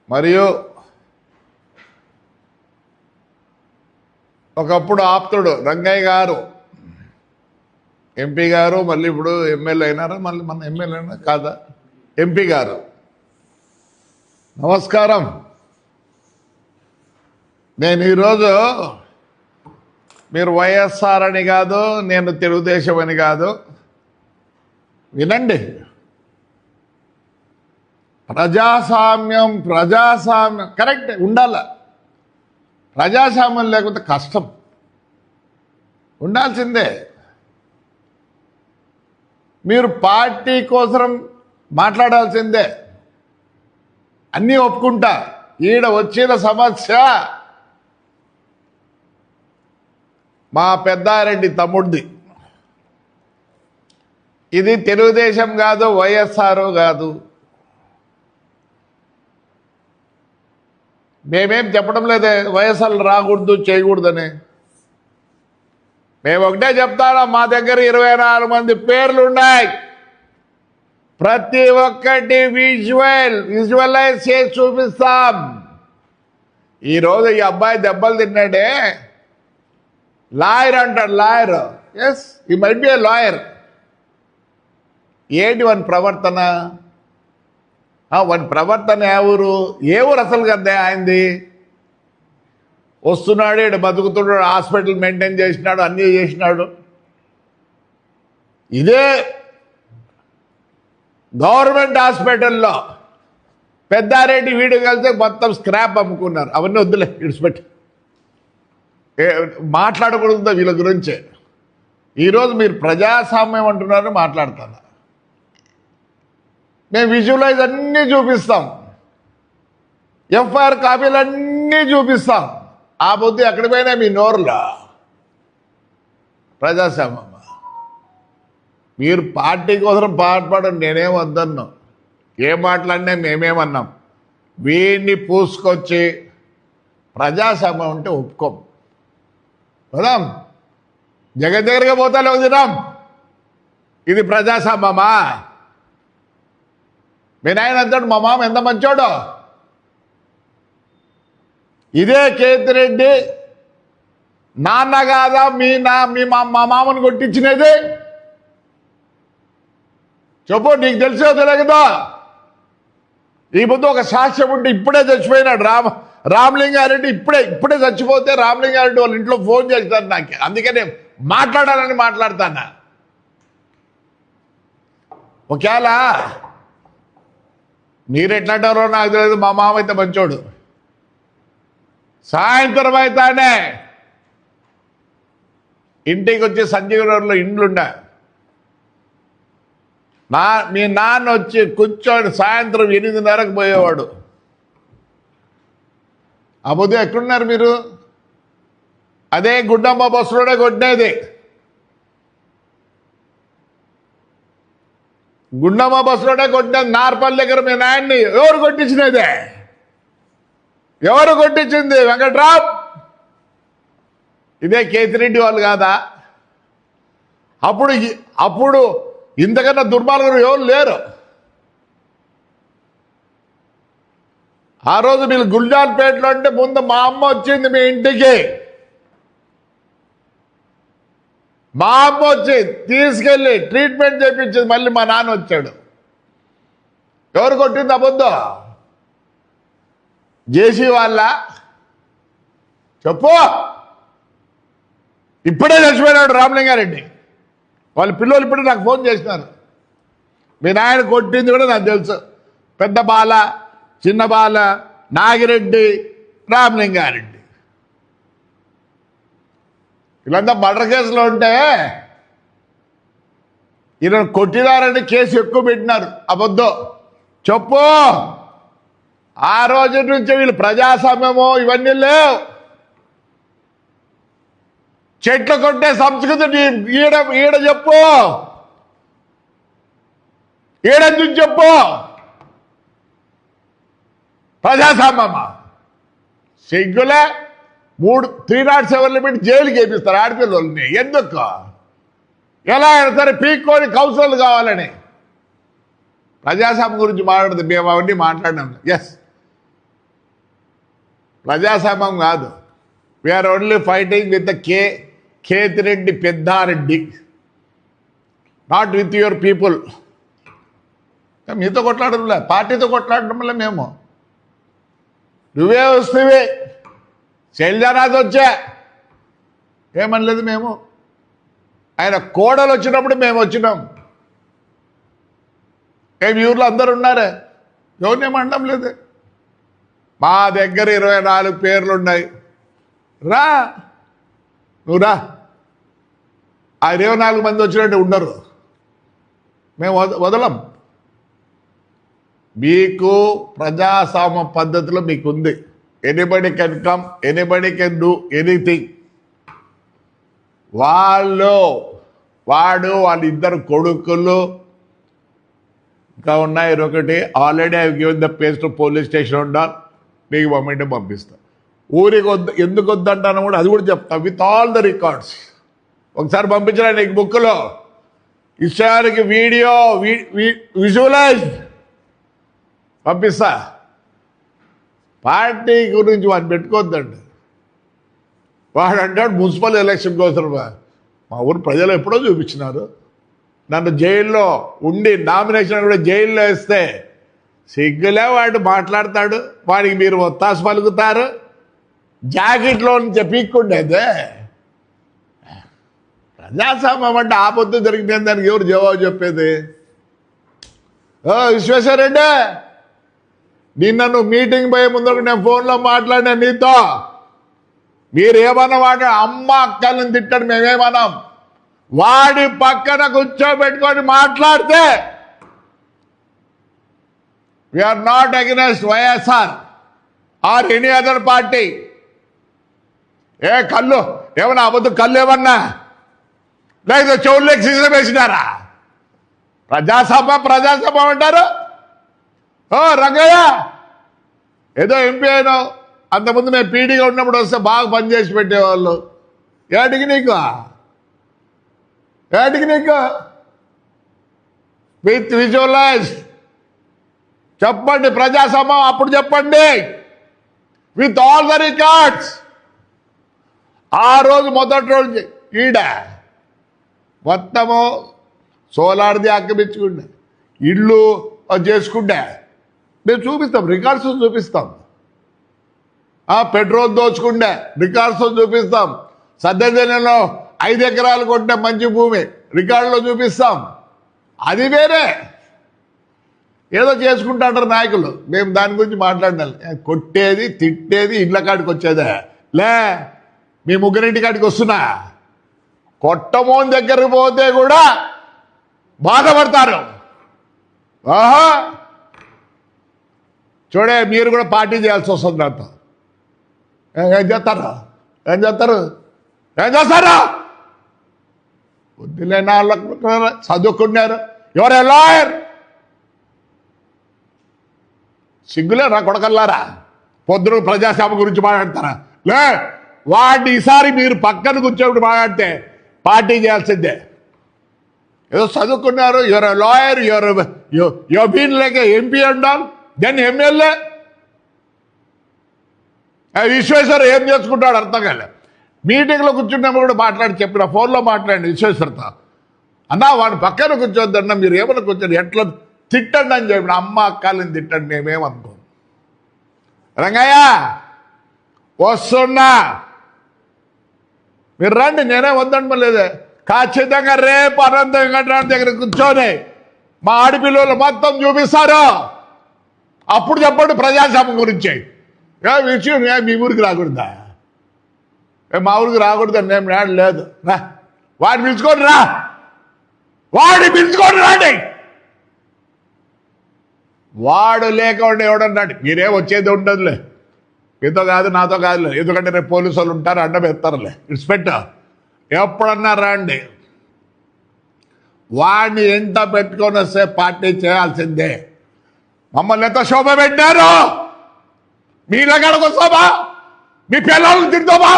మరియు ఒకప్పుడు ఆప్తుడు రంగయ్య గారు ఎంపీ గారు, మళ్ళీ ఇప్పుడు ఎమ్మెల్యే అయినారా, మళ్ళీ మన ఎమ్మెల్యే అయినా కాదా, ఎంపీ గారు, నమస్కారం. నేను ఈరోజు మీరు వైఎస్ఆర్ అని కాదు, నేను తెలుగుదేశం అని కాదు, వినండి. ప్రజాస్వామ్యం కరెక్ట్ ఉండాల. ప్రజాస్వామ్యం లేకపోతే కష్టం, ఉండాల్సిందే. మీరు పార్టీ కోసం మాట్లాడాల్సిందే, అన్నీ ఒప్పుకుంటా. ఈడ వచ్చిన సమస్య మా పెద్దారెడ్డి తమ్ముడిది. ఇది తెలుగుదేశం కాదు, వైఎస్ఆర్ కాదు. మేమేం చెప్పడం లేదే వైఎస్ఆర్ రాకూడదు చేయకూడదని. మేము ఒకటే చెప్తాను, మా దగ్గర 24 మంది పేర్లు ఉన్నాయి. ప్రతి ఒక్కటి విజువలైజ్ చేసి చూపిస్తాం. ఈరోజు ఈ అబ్బాయి దెబ్బలు తిన్నాడే, లాయర్ అంటాడు. Lawyer, yes he might be A lawyer. ఏంటి వాని ప్రవర్తన? వాని ప్రవర్తన ఏ ఊరు అసలు కదా ఆయనది? వస్తున్నాడు, ఇక్కడ బతుకుతున్నాడు, హాస్పిటల్ మెయింటైన్ చేసినాడు, అన్నీ చేసినాడు. ఇదే గవర్నమెంట్ హాస్పిటల్లో పెద్దారెడ్డి వీడు కలిసి మొత్తం స్క్రాప్ అమ్ముకున్నారు. అవన్నీ వద్దులే, ఇడిచిపెట్టి మాట్లాడకూడదు వీళ్ళ గురించి. ఈరోజు మీరు ప్రజాస్వామ్యం అంటున్నారు, మాట్లాడుతున్నా. మేము విజువలైజ్ అన్నీ చూపిస్తాం, ఎఫ్ఐఆర్ కాపీలు అన్నీ చూపిస్తాం. ఆ బుద్ధి ఎక్కడ పోయినా మీ నోరులో. ప్రజాస్వామ్యం మీరు పార్టీ కోసం పాటుపడండి, నేనేం వద్దన్నా. ఏం మాట్లాడినా మేమేమన్నాం? వీడిని పూసుకొచ్చి ప్రజాస్వామ్యం అంటే ఒప్పుకోం. పోదాం, జగన్ దగ్గరగా పోతాలో వదినాం. ఇది ప్రజాస్వామ్యమా? మీ నాయన అంటాడు, మా మామ ఎంత మంచోడో. ఇదే కేతిరెడ్డి నాన్న కాదా మా మామను కొట్టించినది? చెప్పు, నీకు తెలిసో తెలియదా? ఈ ముందు ఒక సాక్ష్యం ఉంటే ఇప్పుడే చచ్చిపోయినాడు రామలింగారెడ్డి. ఇప్పుడే చచ్చిపోతే రామలింగారెడ్డి వాళ్ళ ఇంట్లో ఫోన్ చేస్తారు నాకు. అందుకనే మాట్లాడాలని మాట్లాడతానా. ఒకవేళ మీరెట్లాంటారో నాకు తెలియదు, మా మామ అయితే మంచోడు. సాయంత్రం అయితేనే ఇంటికి వచ్చి సంజీవనగర్లో ఇండ్లుండా. మీ నాన్న వచ్చి కూర్చొని సాయంత్రం 8:30కు పోయేవాడు. ఆ పొద్దు ఎక్కడున్నారు మీరు? అదే గుండమ్మ బస్సులోనే కొట్టేది. గుండమ్మ బస్సులోనే కొట్టేది. నార్పల్లి దగ్గర మీ నాయన్ని ఎవరు కొట్టించినదే? ఎవరు కొట్టించింది? వెంకట్రామ్. ఇదే కేతిరెడ్డి వాళ్ళు కాదా? అప్పుడు ఇంతకన్నా దుర్మార్గులు ఎవరు లేరు. ఆ రోజు మీరు గుల్జాన్పేటలో అంటే ముందు మా అమ్మ వచ్చింది మీ ఇంటికి. మా అమ్మ వచ్చి తీసుకెళ్ళి ట్రీట్మెంట్ చేయించింది. మళ్ళీ మా నాన్న వచ్చాడు. ఎవరు కొట్టింది అబద్ధం? జేసీ వాళ్ళ? చెప్పు. ఇప్పుడే చచ్చిపోయినాడు రామలింగారెడ్డి. వాళ్ళ పిల్లలు ఇప్పుడే నాకు ఫోన్ చేసినారు. మీ నాయన కొట్టింది కూడా నాకు తెలుసు. పెద్ద బాల, చిన్న బాల, నాగిరెడ్డి, రామలింగారెడ్డి వీళ్ళంతా మర్డర్ కేసులో ఉంటే ఈయన కొట్టినారని కేసు ఎక్కువ పెట్టినారు. అబద్ధం. చెప్పు. ఆ రోజు నుంచి వీళ్ళు ప్రజాస్వామ్యమో ఇవన్నీ లేవు. చెట్లు కొట్టే సంస్కృతి ఈడ చెప్పు. ఈడెందుకు చెప్పు. ప్రజాస్వామ్యమా? సిగ్గులే. 307 పెట్టి జైలుకి వేపిస్తారు ఆడపిల్లల్ని. ఎందుకు? ఎలా అయినా సరే పీక్కొని కౌన్సిలర్ కావాలని. ప్రజాస్వామ్యం గురించి మాట్లాడుతుంది. మేము అవన్నీ మాట్లాడినాం. ఎస్, ప్రజాస్వామ్యం కాదు. We are only fighting with Kethireddy Peddareddy, not with your people. మీతో కొట్లాడడంలే, పార్టీతో కొట్లాడడంలే. మేము నువ్వే వస్తేవే, శైలజానాథ్ వచ్చా ఏమనలేదు మేము. ఆయన కోడలు వచ్చినప్పుడు మేము వచ్చినాం. మీ ఊర్లో అందరు ఉన్నారే, ఎవరినేమంటాం లేదు. మా దగ్గర 24 పేర్లు ఉన్నాయి. రా, నువ్వు రా. ఆ 24 మంది వచ్చినట్టు ఉండరు, మేము వదలం. మీకు ప్రజాస్వామ్య పద్ధతిలో మీకుంది. Anybody can come, anybody can do anything. వాడు వాళ్ళిద్దరు కొడుకులు ఇంకా ఉన్నాయి. ఒకటి already I given the pace to police station ఉండాలి, నీకు పంపింటే పంపిస్తా. ఊరికి ఎందుకు వద్దంటాను కూడా అది కూడా చెప్తా విత్ ఆల్ ద రికార్డ్స్. ఒకసారి పంపించిన నీకు బుక్లో ఇష్టానికి వీడియో విజువలైజ్ పంపిస్తా. పార్టీ గురించి వాడిని పెట్టుకోవద్దండి. వాడు అంటాడు మున్సిపల్ ఎలక్షన్ కోసం. మా ఊరు ప్రజలు ఎప్పుడో చూపించినారు. నన్ను జైల్లో ఉండి నామినేషన్ కూడా జైల్లో వేస్తే సిగ్గులే వాడు మాట్లాడతాడు. వాడికి మీరు ఒత్తాసు పలుకుతారు. జాకెట్లో నుంచి పీక్కుండేదే. ప్రజాస్వామ్యం అంటే ఆపొద్దు జరిగిపోయిన దానికి ఎవరు జవాబు చెప్పేది? విశ్వేశ్వరరెడ్డి, నిన్న నువ్వు మీటింగ్ పోయే ముందు నేను ఫోన్లో మాట్లాడినా నీతో. మీరేమన్నా వాడు అమ్మ అక్కలను తిట్టాడు, మేమేమన్నాం. వాడి పక్కన కూర్చోబెట్టుకొని మాట్లాడితే we are not against YSR or any other party. కళ్ళు ఏమన్నా అబద్ధం, కళ్ళు ఏమన్నా లేదా చెవుల్లోకి సీజన్ వేసినారా? ప్రజాస్వామ్యం అంటారు. రంగయ్య ఏదో ఎంపీ అయినా, అంతకుముందు మేము పీడీగా ఉన్నప్పుడు వస్తే బాగా పనిచేసి పెట్టేవాళ్ళు. ఏటికి నీకు విత్ విజువలైజ్ చెప్పండి. ప్రజాస్వామ్యం అప్పుడు చెప్పండి విత్ ఆల్ ద రికార్డ్స్. ఆ రోజు మొదటి రోజు ఈడ మొత్తము సోలార్ది ఆక్రమించుకుండే, ఇళ్ళు చేసుకుంటే మేము చూపిస్తాం, రికార్డ్స్ చూపిస్తాం. పెట్రోల్ దోచుకుంటే రికార్డ్స్ చూపిస్తాం. సద్దెనలో 5 ఎకరాలు కొట్టే మంచి భూమి రికార్డులో చూపిస్తాం. అది వేరే ఏదో చేసుకుంటాంటారు నాయకులు. మేము దాని గురించి మాట్లాడాలి. కొట్టేది తిట్టేది ఇళ్ళ కాడికి వచ్చేదే లే. మీ ముగ్గురింటి కాడికి వస్తున్నా, కొట్టమోని దగ్గరికి పోతే కూడా బాధపడతారు. చూడే, మీరు కూడా పార్టీ చేయాల్సి వస్తుంది. నాతో ఏం చేస్తారు? బుద్ధిలేని వాళ్ళకు చదువుకున్నారు. ఎవరే లాయర్? సిగ్గులేరా కొడకల్లారా? పొద్దున ప్రజాస్వామ్యం గురించి మాట్లాడతారా? లే, వాడిని ఈసారి మీరు పక్కన కూర్చోబెట్టి మాట్లాడితే పార్టీ చేయాల్సిందే. ఏదో చదువుకున్నారు, your lawyer, your been like MP అంటాం, దెన్ ఎమ్మెల్యే. విశ్వేశ్వర ఏం చేసుకుంటాడు అర్థం కాలే. మీటింగ్లో కూర్చున్నప్పుడు కూడా మాట్లాడి చెప్పిన, ఫోన్లో మాట్లాడి విశ్వేశ్వరతో, అన్నా వాడిని పక్కన కూర్చోద్దన్నా, మీరు ఏమన్నా కూర్చొని ఎట్లా తిట్టండి అని చెప్పిన. అమ్మ అక్కలని తిట్టండి, మేమేమనుకో. రంగయ్య వస్తున్నా, మీరు రండి, నేనే వద్దండి. లేదే, ఖచ్చితంగా రేపు అనంత వెంకటరామ దగ్గర కూర్చొని మా ఆడపిల్లలు మొత్తం చూపిస్తారు. అప్పుడు చెప్పండి ప్రజాస్వామ్యం గురించి. విషయం మీ ఊరికి రాకూడదా? మా ఊరికి రాకూడదని నేను నాడు లేదు. రా, వాడిని పిలుచుకొని రా, వాడిని పిలుచుకొని రండి. వాడు లేకుండా ఎవడన్నాడు? మీరేం వచ్చేది ఉండదులే, మీతో కాదు నాతో కాదులే. ఎందుకంటే రేపు పోలీసు వాళ్ళు ఉంటారు, అడ్డం ఎత్తారులే. It's better. ఎప్పుడన్నా రండి. వాడిని ఎంత పెట్టుకొని వస్తే పార్టీ చేయాల్సిందే. మమ్మల్ని ఎంత శోభ పెట్టారు? మీ దగ్గరకు వస్తామా? మీ పిల్లలకు తింటామా?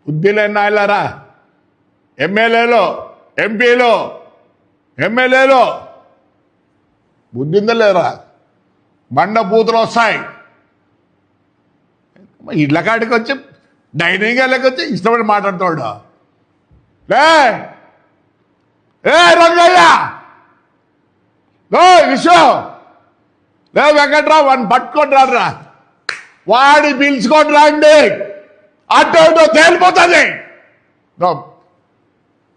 బుద్ధి లేని నాయలారా, ఎమ్మెల్యేలో ఎంపీలో బుద్ధి ఉందా లేరా? బండ బూతులు వస్తాయి, ఇళ్ళ కాడికి వచ్చి డైనింగ్ హాల్కి వచ్చి ఇష్టపడి మాట్లాడుతాడు. లే ఏ రంగయ్య విషయం లే వెంకట్రావు వాడిని పట్టుకొని రారా, వాడి పిలుచుకొని రండి, అటో ఇటో తేలిపోతుంది.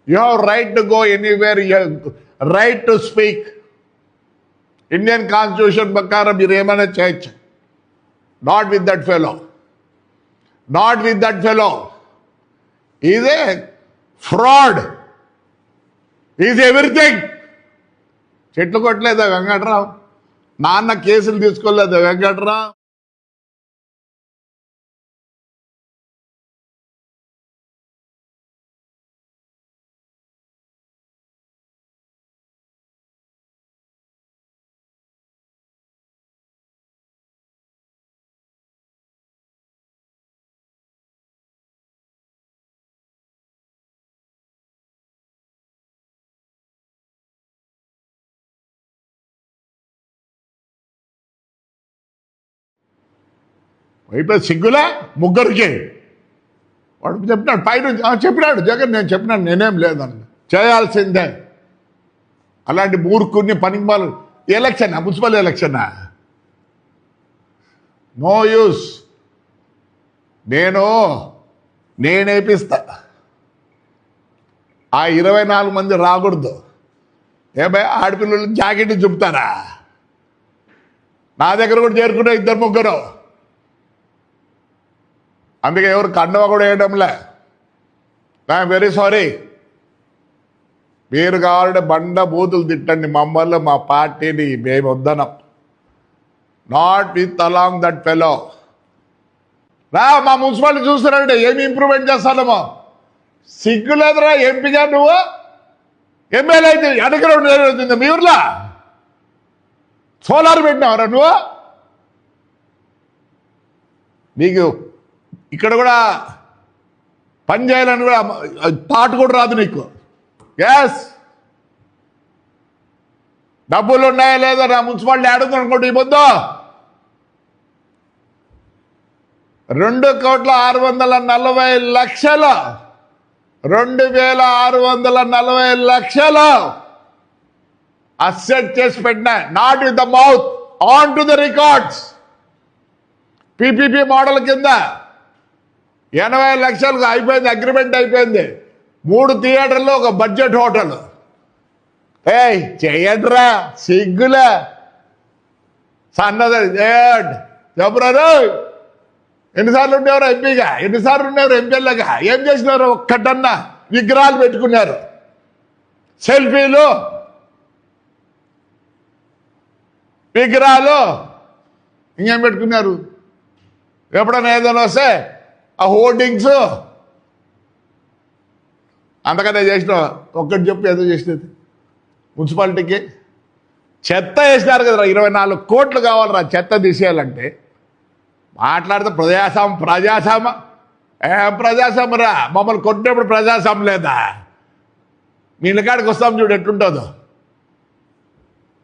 You have right to go anywhere, you right to speak. Indian constitution ప్రకారం మీరు ఏమైనా చేయొచ్చు. Not with that fellow, not with that fellow. Is a fraud, is everything. చెట్లు కొట్టలేదా వెంకట్రావు? నాన్న కేసులు తీసుకోలేదా వెంకట్రావు? అయిపోయి సిగ్గులే ముగ్గురికి. వాడు చెప్పినాడు పైనుంచి, చెప్పినాడు జగన్, నేను చెప్పినాను నేనేం లేదని, చేయాల్సిందే. అలాంటి మూర్ఖుని పనికి వాళ్ళు ఎలక్షనా, మున్సిపల్ ఎలక్షనా, నో యూస్. నేనేపిస్తా. ఆ 24 మంది రాకూడదు. ఏమై ఆడపిల్లలు జాకెట్ చూపుతారా? నా దగ్గర కూడా చేరుకున్నా 2-3. అందుకే ఎవరు కండవ కూడా వేయడంలే. I'm very sorry. మీరు కావాలంటే బండ బూతులు తిట్టండి, మమ్మల్ని మా పార్టీని మేము వద్దనం. Not with along that fellow. రా మా మున్సిపాలిటీ చూస్తారంటే ఏమి ఇంప్రూవ్మెంట్ చేస్తానమో. సిగ్గులేదురా ఎంపీగా నువ్వు? ఎమ్మెల్యే అయితే ఎడగ్రౌండ్ అవుతుంది మీ ఊర్లో. సోలార్ పెట్టినావురా నువ్వు? నీకు ఇక్కడ కూడా పని చేయాలని కూడా థాట్ కూడా రాదు నీకు. ఎస్, డబ్బులు ఉన్నాయా లేదా నా మున్సిపాలిటీ ఆడుతుంది అనుకోండి. ఈ పొద్దు 2,640,00,000 2,640,00,000 అసెట్ చేసి పెట్టినా. Not with the mouth, on to the records. PPP model కింద 80 లక్షలకు అయిపోయింది, అగ్రిమెంట్ అయిపోయింది. 3 థియేటర్లు, ఒక బడ్జెట్ హోటల్. చెయ్యండిరా సిగ్గులే. సన్నది చెప్పరారు. ఎన్నిసార్లు ఉండేవారు ఎంపీగా, ఎన్నిసార్లు ఉండేవారు ఎంపీలుగా? ఏం చేసినారు? ఒక్కటన్నా విగ్రహాలు పెట్టుకున్నారు, సెల్ఫీలు, విగ్రహాలు, ఇంకేం పెట్టుకున్నారు? ఎప్పుడన్నా ఏదైనా వస్తే ఆ హోర్డింగ్స్. అంతకన్నా చేసిన ఒక్కటి చెప్పి ఏదో చేసినది మున్సిపాలిటీకి. చెత్త వేసినారు కదరా, 24 కోట్లు కావాలరా చెత్త తీసేయాలంటే. మాట్లాడితే ప్రజాస్వామ్యం ఏం ప్రజాస్వామ్యం రా? మమ్మల్ని కొట్టినప్పుడు ప్రజాస్వామ్యం లేదా? మీ ఇళ్ళకాడికి వస్తాం చూడు ఎట్లుంటుందో.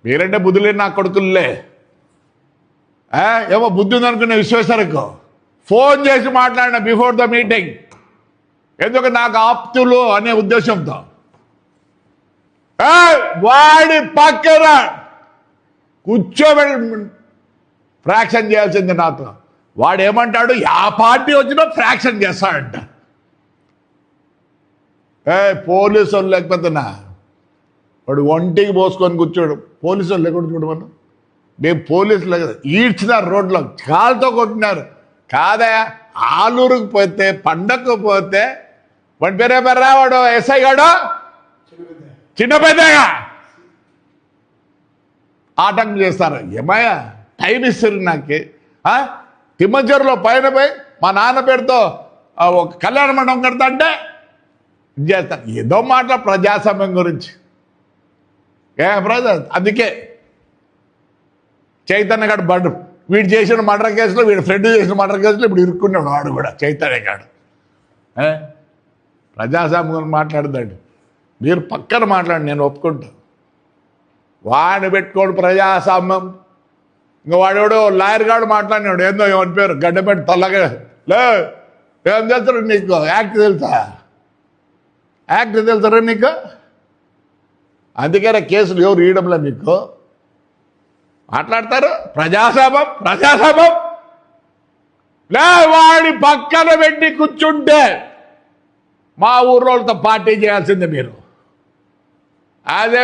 మీరంటే బుద్ధి లేని నా కొడుకులే. ఏమో బుద్ధి ఉందనుకునే విశ్వేశ్వరకు ఫోన్ చేసి మాట్లాడిన బిఫోర్ ద మీటింగ్. ఎందుకు? నాకు ఆప్తులు అనే ఉద్దేశంతో. వాడి పక్కన కూర్చోబెట్టి ఫ్రాక్షన్ చేయాల్సింది నాతో. వాడు ఏమంటాడు? ఆ పార్టీ వచ్చినా ఫ్రాక్షన్ చేస్తాడంట. పోలీసు వాళ్ళు లేకపోతున్నా వాడు ఒంటికి పోసుకొని కూర్చోడు. పోలీసు వాళ్ళు లేకుండా చూడమన్నా. మేము పోలీసులు ఈడ్చినారు, రోడ్లో కాలుతో కొట్టినారు. కాదయా, ఆలూరుకు పోతే, పండగకు పోతే, వాడి పేరేమర్రా వాడు ఎస్ఐ గాడు, చిన్న పెద్దగా ఆటంకం చేస్తారు. ఏమయ్యా టైం ఇస్తారు నాకు. తిమ్మచెరులో పైన పోయి మా నాన్న పేరుతో ఒక కళ్యాణ మండపం కడతా అంటే చేస్తారు. ఏదో మాటల ప్రజాస్వామ్యం గురించి. అందుకే చైతన్య గారు వీడు చేసిన మర్డర్ కేసులో, వీడు ఫ్రెండ్ చేసిన మర్డర్ కేసులో ఇప్పుడు ఇరుక్కున్నాడు వాడు కూడా, చైతన్య గారు. ప్రజాస్వామ్యం మాట్లాడదండి. మీరు పక్కన మాట్లాడి నేను ఒప్పుకుంటా. వాడిని పెట్టుకోడు ప్రజాస్వామ్యం. ఇంకా వాడెవడో లాయర్ గాడు మాట్లాడినాడు, ఏందో ఏమని పేరు, గడ్డపెట్టి లే ఏం తెలుసు నీకు యాక్ట్ తెలుసా? యాక్ట్ తెలుసరా నీకు? అందుకనే కేసులు ఎవరు ఇవ్వడంలే మీకు. మాట్లాడతారు ప్రజాస్వామ్యం లే వాడి పక్కన పెట్టి కూర్చుంటే మా ఊర్లోతో పార్టీ చేయాల్సిందే మీరు. అదే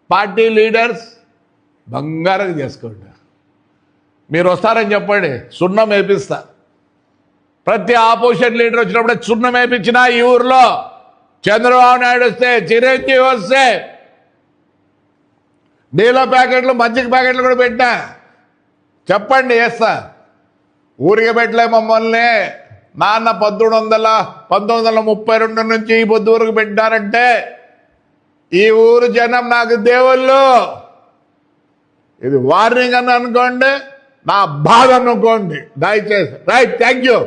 పార్టీ లీడర్స్ బంగారం చేసుకోండి. మీరు వస్తారని చెప్పండి, సున్నం వేపిస్తా. ప్రతి ఆపోజిషన్ లీడర్ వచ్చినప్పుడే సున్నం వేపించిన ఈ ఊర్లో చంద్రబాబు నాయుడు వస్తే, చిరంజీవి వస్తే నీళ్ళ ప్యాకెట్లు మజ్జిగ ప్యాకెట్లు కూడా పెట్టా. చెప్పండి వేస్తా. ఊరికి పెట్టలే మమ్మల్ని. నాన్న 1932 నుంచి ఈ పొద్దు ఊరికి పెట్టారంటే ఈ ఊరు జనం నాకు దేవుళ్ళు. ఇది వార్నింగ్ అని అనుకోండి, నా బాధ అనుకోండి దయచేసి. Right, thank you.